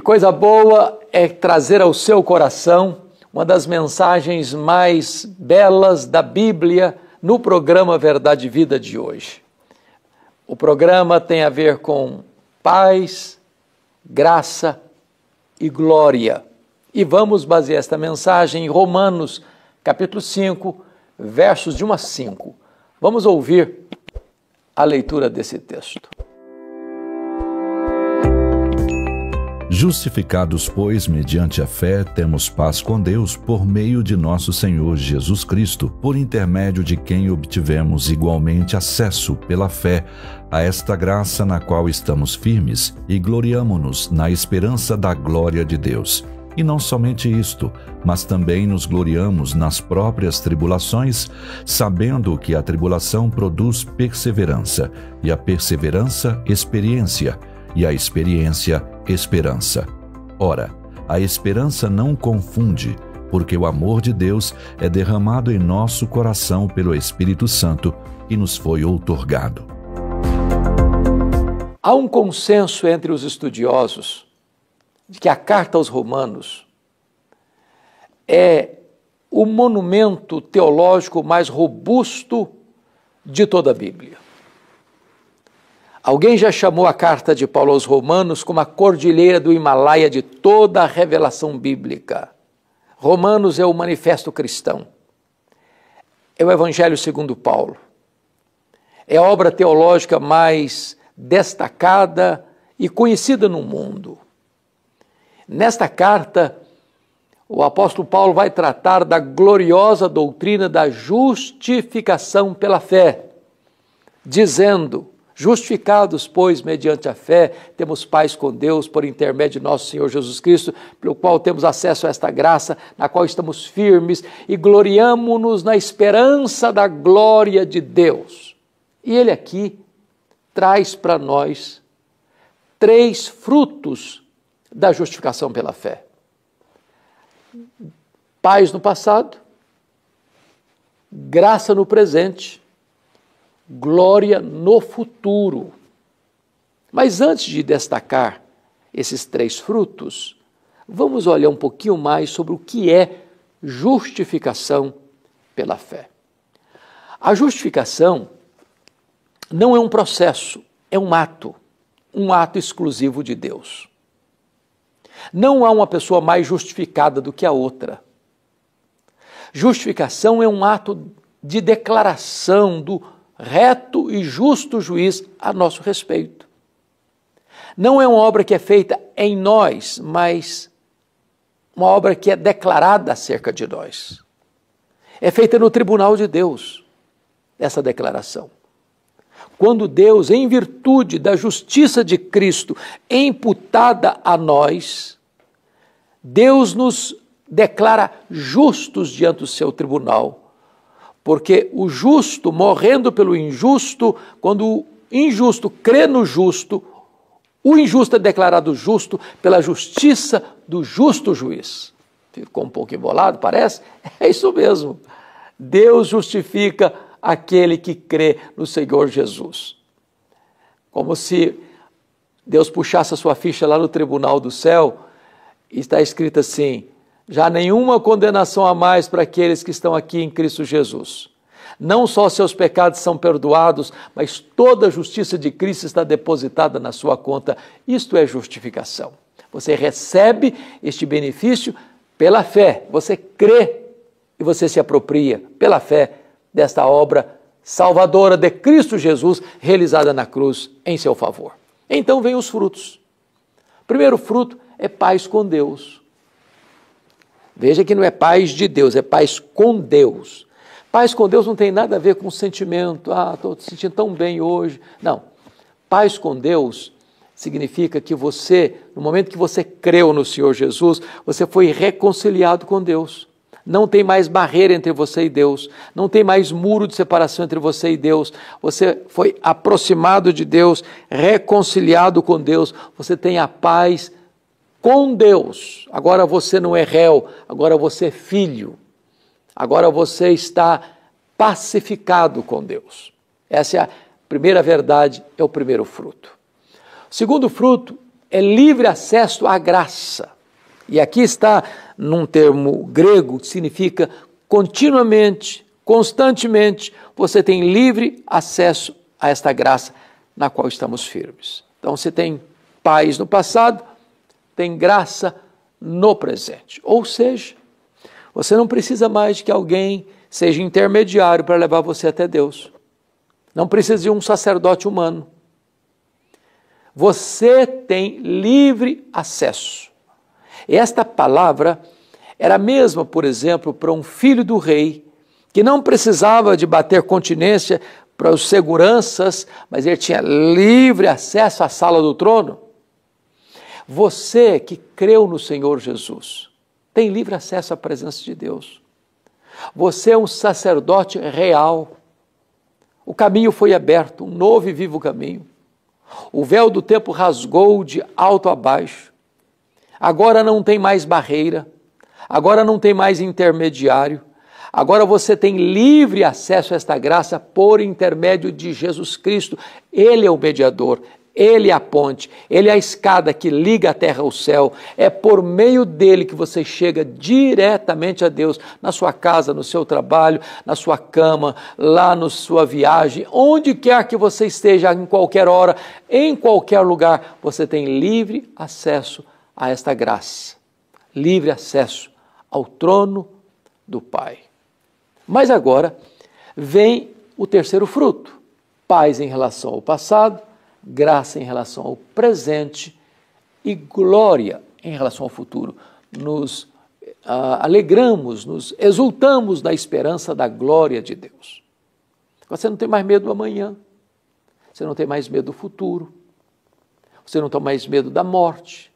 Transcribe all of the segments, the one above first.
coisa boa é trazer ao seu coração uma das mensagens mais belas da Bíblia no programa Verdade e Vida de hoje. O programa tem a ver com paz, graça e glória. E vamos basear esta mensagem em Romanos, capítulo 5, versos de 1 a 5. Vamos ouvir a leitura desse texto. Justificados, pois, mediante a fé, temos paz com Deus por meio de nosso Senhor Jesus Cristo, por intermédio de quem obtivemos igualmente acesso pela fé a esta graça na qual estamos firmes e gloriamo-nos na esperança da glória de Deus. E não somente isto, mas também nos gloriamos nas próprias tribulações, sabendo que a tribulação produz perseverança, e a perseverança, experiência, e a experiência, esperança. Ora, a esperança não confunde, porque o amor de Deus é derramado em nosso coração pelo Espírito Santo que nos foi outorgado. Há um consenso entre os estudiosos de que a carta aos Romanos é o monumento teológico mais robusto de toda a Bíblia. Alguém já chamou a carta de Paulo aos Romanos como a cordilheira do Himalaia de toda a revelação bíblica. Romanos é o manifesto cristão. É o Evangelho segundo Paulo. É a obra teológica mais destacada e conhecida no mundo. Nesta carta, o apóstolo Paulo vai tratar da gloriosa doutrina da justificação pela fé, dizendo: justificados, pois, mediante a fé, temos paz com Deus por intermédio de nosso Senhor Jesus Cristo, pelo qual temos acesso a esta graça, na qual estamos firmes e gloriamo-nos na esperança da glória de Deus. E ele aqui traz para nós 3 frutos da justificação pela fé: paz no passado, graça no presente, glória no futuro. Mas antes de destacar esses 3 frutos, vamos olhar um pouquinho mais sobre o que é justificação pela fé. A justificação não é um processo, é um ato exclusivo de Deus. Não há uma pessoa mais justificada do que a outra. Justificação é um ato de declaração do reto e justo juiz a nosso respeito. Não é uma obra que é feita em nós, mas uma obra que é declarada acerca de nós. É feita no tribunal de Deus, essa declaração. Quando Deus, em virtude da justiça de Cristo, é imputada a nós, Deus nos declara justos diante do seu tribunal. Porque o justo, morrendo pelo injusto, quando o injusto crê no justo, o injusto é declarado justo pela justiça do justo juiz. Ficou um pouco embolado, parece? É isso mesmo. Deus justifica aquele que crê no Senhor Jesus. Como se Deus puxasse a sua ficha lá no tribunal do céu, e está escrito assim: já nenhuma condenação a mais para aqueles que estão aqui em Cristo Jesus. Não só seus pecados são perdoados, mas toda a justiça de Cristo está depositada na sua conta. Isto é justificação. Você recebe este benefício pela fé. Você crê e você se apropria pela fé desta obra salvadora de Cristo Jesus, realizada na cruz em seu favor. Então vem os frutos. O primeiro fruto é paz com Deus. Veja que não é paz de Deus, é paz com Deus. Paz com Deus não tem nada a ver com sentimento, estou me sentindo tão bem hoje. Não. Paz com Deus significa que você, no momento que você creu no Senhor Jesus, você foi reconciliado com Deus. Não tem mais barreira entre você e Deus, não tem mais muro de separação entre você e Deus. Você foi aproximado de Deus, reconciliado com Deus, você tem a paz com Deus. Agora você não é réu, agora você é filho. Agora você está pacificado com Deus. Essa é a primeira verdade, é o primeiro fruto. O segundo fruto é livre acesso à graça. E aqui está num termo grego que significa continuamente, constantemente, você tem livre acesso a esta graça na qual estamos firmes. Então, você tem paz no passado, tem graça no presente. Ou seja, você não precisa mais de que alguém seja intermediário para levar você até Deus. Não precisa de um sacerdote humano. Você tem livre acesso. Esta palavra era a mesma, por exemplo, para um filho do rei, que não precisava de bater continência para os seguranças, mas ele tinha livre acesso à sala do trono. Você que creu no Senhor Jesus, tem livre acesso à presença de Deus. Você é um sacerdote real. O caminho foi aberto, um novo e vivo caminho. O véu do tempo rasgou de alto a baixo. Agora não tem mais barreira, agora não tem mais intermediário. Agora você tem livre acesso a esta graça por intermédio de Jesus Cristo. Ele é o mediador, Ele é a ponte, Ele é a escada que liga a terra ao céu. É por meio dele que você chega diretamente a Deus, na sua casa, no seu trabalho, na sua cama, lá na sua viagem, onde quer que você esteja, em qualquer hora, em qualquer lugar, você tem livre acesso a esta graça, livre acesso ao trono do Pai. Mas agora vem o terceiro fruto: paz em relação ao passado, graça em relação ao presente e glória em relação ao futuro. Nos alegramos, nos exultamos na esperança da glória de Deus. Você não tem mais medo do amanhã, você não tem mais medo do futuro, você não tem mais medo da morte,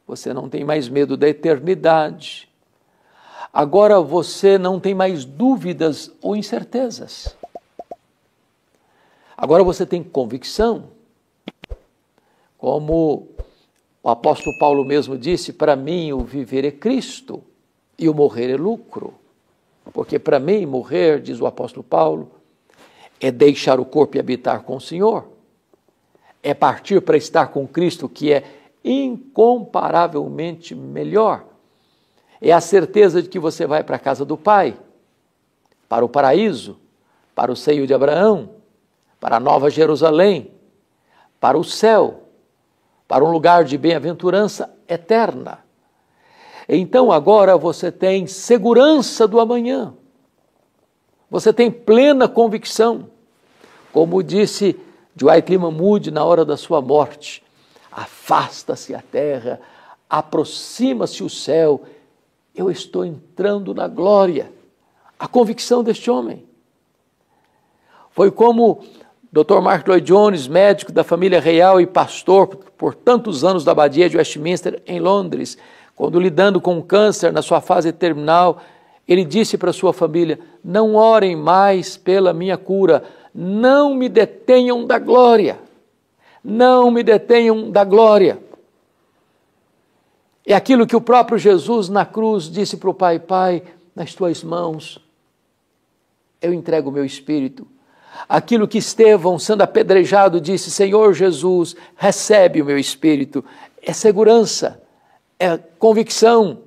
você não tem mais medo da eternidade. Agora você não tem mais dúvidas ou incertezas. Agora você tem convicção. Como o apóstolo Paulo mesmo disse, para mim o viver é Cristo e o morrer é lucro. Porque para mim morrer, diz o apóstolo Paulo, é deixar o corpo e habitar com o Senhor. É partir para estar com Cristo, que é incomparavelmente melhor. É a certeza de que você vai para a casa do Pai, para o paraíso, para o seio de Abraão, para a Nova Jerusalém, para o céu, para um lugar de bem-aventurança eterna. Então agora você tem segurança do amanhã, você tem plena convicção, como disse Dwight Lyman Moody na hora da sua morte: afasta-se a terra, aproxima-se o céu, eu estou entrando na glória. A convicção deste homem. Foi como Dr. Mark Lloyd Jones, médico da família real e pastor por tantos anos da abadia de Westminster, em Londres, quando lidando com câncer na sua fase terminal, ele disse para sua família: não orem mais pela minha cura, não me detenham da glória, não me detenham da glória. É aquilo que o próprio Jesus na cruz disse para o Pai: Pai, nas tuas mãos eu entrego o meu espírito. Aquilo que Estevão, sendo apedrejado, disse: Senhor Jesus, recebe o meu espírito. É segurança, é convicção,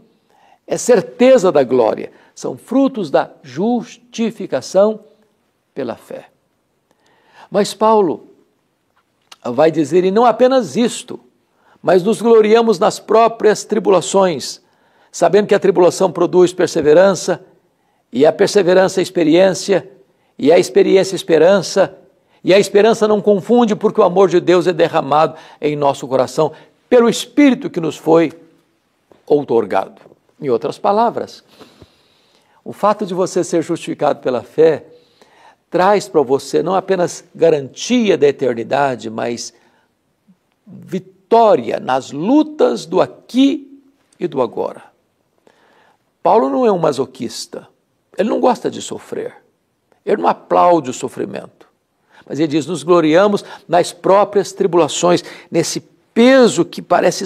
é certeza da glória. São frutos da justificação pela fé. Mas Paulo vai dizer, e não apenas isto, mas nos gloriamos nas próprias tribulações, sabendo que a tribulação produz perseverança, e a perseverança experiência, e a experiência esperança, e a esperança não confunde, porque o amor de Deus é derramado em nosso coração pelo Espírito que nos foi outorgado. Em outras palavras, o fato de você ser justificado pela fé traz para você não apenas garantia da eternidade, mas vitória nas lutas do aqui e do agora. Paulo não é um masoquista, ele não gosta de sofrer, ele não aplaude o sofrimento, mas ele diz, nos gloriamos nas próprias tribulações, nesse peso que parece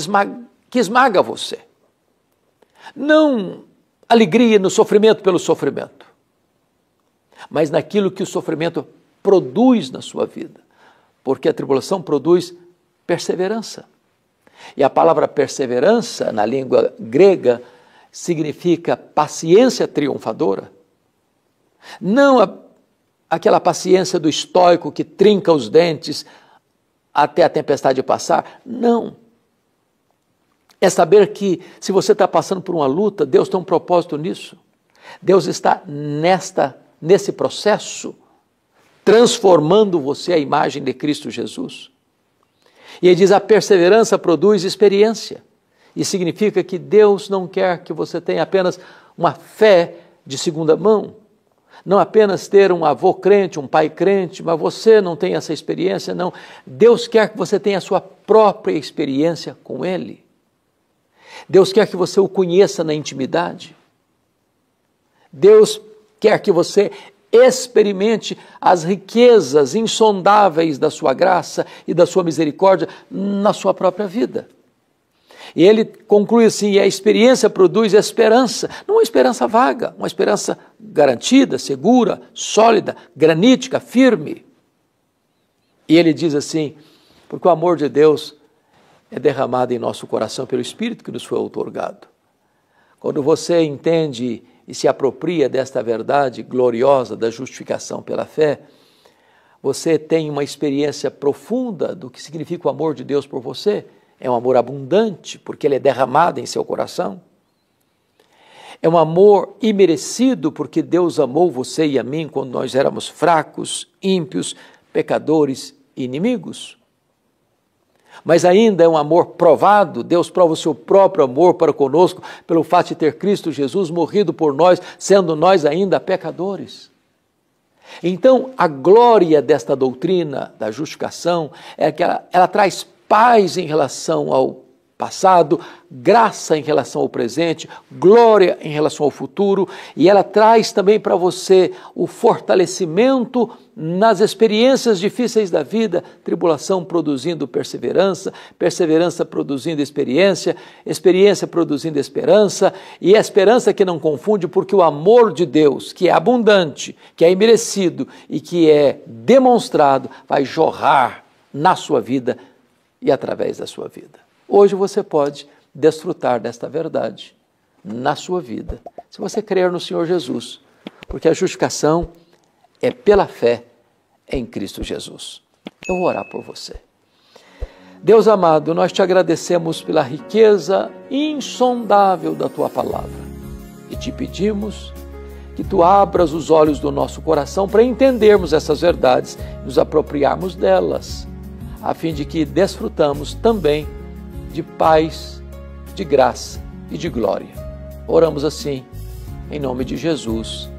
que esmaga você. Não alegria no sofrimento pelo sofrimento, mas naquilo que o sofrimento produz na sua vida, porque a tribulação produz perseverança. E a palavra perseverança, na língua grega, significa paciência triunfadora. Não aquela paciência do estoico que trinca os dentes até a tempestade passar. Não. É saber que se você está passando por uma luta, Deus tem um propósito nisso. Deus está nesse processo transformando você à imagem de Cristo Jesus. E ele diz, a perseverança produz experiência. E significa que Deus não quer que você tenha apenas uma fé de segunda mão, não apenas ter um avô crente, um pai crente, mas você não tem essa experiência, não. Deus quer que você tenha a sua própria experiência com Ele. Deus quer que você o conheça na intimidade. Deus quer que você experimente as riquezas insondáveis da sua graça e da sua misericórdia na sua própria vida. E ele conclui assim, a experiência produz esperança, não uma esperança vaga, uma esperança garantida, segura, sólida, granítica, firme. E ele diz assim, porque o amor de Deus é derramado em nosso coração pelo Espírito que nos foi outorgado. Quando você entende e se apropria desta verdade gloriosa da justificação pela fé, você tem uma experiência profunda do que significa o amor de Deus por você. É um amor abundante, porque ele é derramado em seu coração. É um amor imerecido, porque Deus amou você e a mim quando nós éramos fracos, ímpios, pecadores e inimigos. Mas ainda é um amor provado. Deus prova o seu próprio amor para conosco pelo fato de ter Cristo Jesus morrido por nós, sendo nós ainda pecadores. Então, a glória desta doutrina da justificação é que ela traz paz em relação ao passado, graça em relação ao presente, glória em relação ao futuro, e ela traz também para você o fortalecimento nas experiências difíceis da vida, tribulação produzindo perseverança, perseverança produzindo experiência, experiência produzindo esperança, e a esperança que não confunde, porque o amor de Deus, que é abundante, que é imerecido e que é demonstrado, vai jorrar na sua vida e através da sua vida. Hoje você pode desfrutar desta verdade na sua vida, se você crer no Senhor Jesus, porque a justificação é pela fé em Cristo Jesus. Eu vou orar por você. Deus amado, nós te agradecemos pela riqueza insondável da tua palavra e te pedimos que tu abras os olhos do nosso coração para entendermos essas verdades e nos apropriarmos delas, a fim de que desfrutamos também de paz, de graça e de glória. Oramos assim, em nome de Jesus.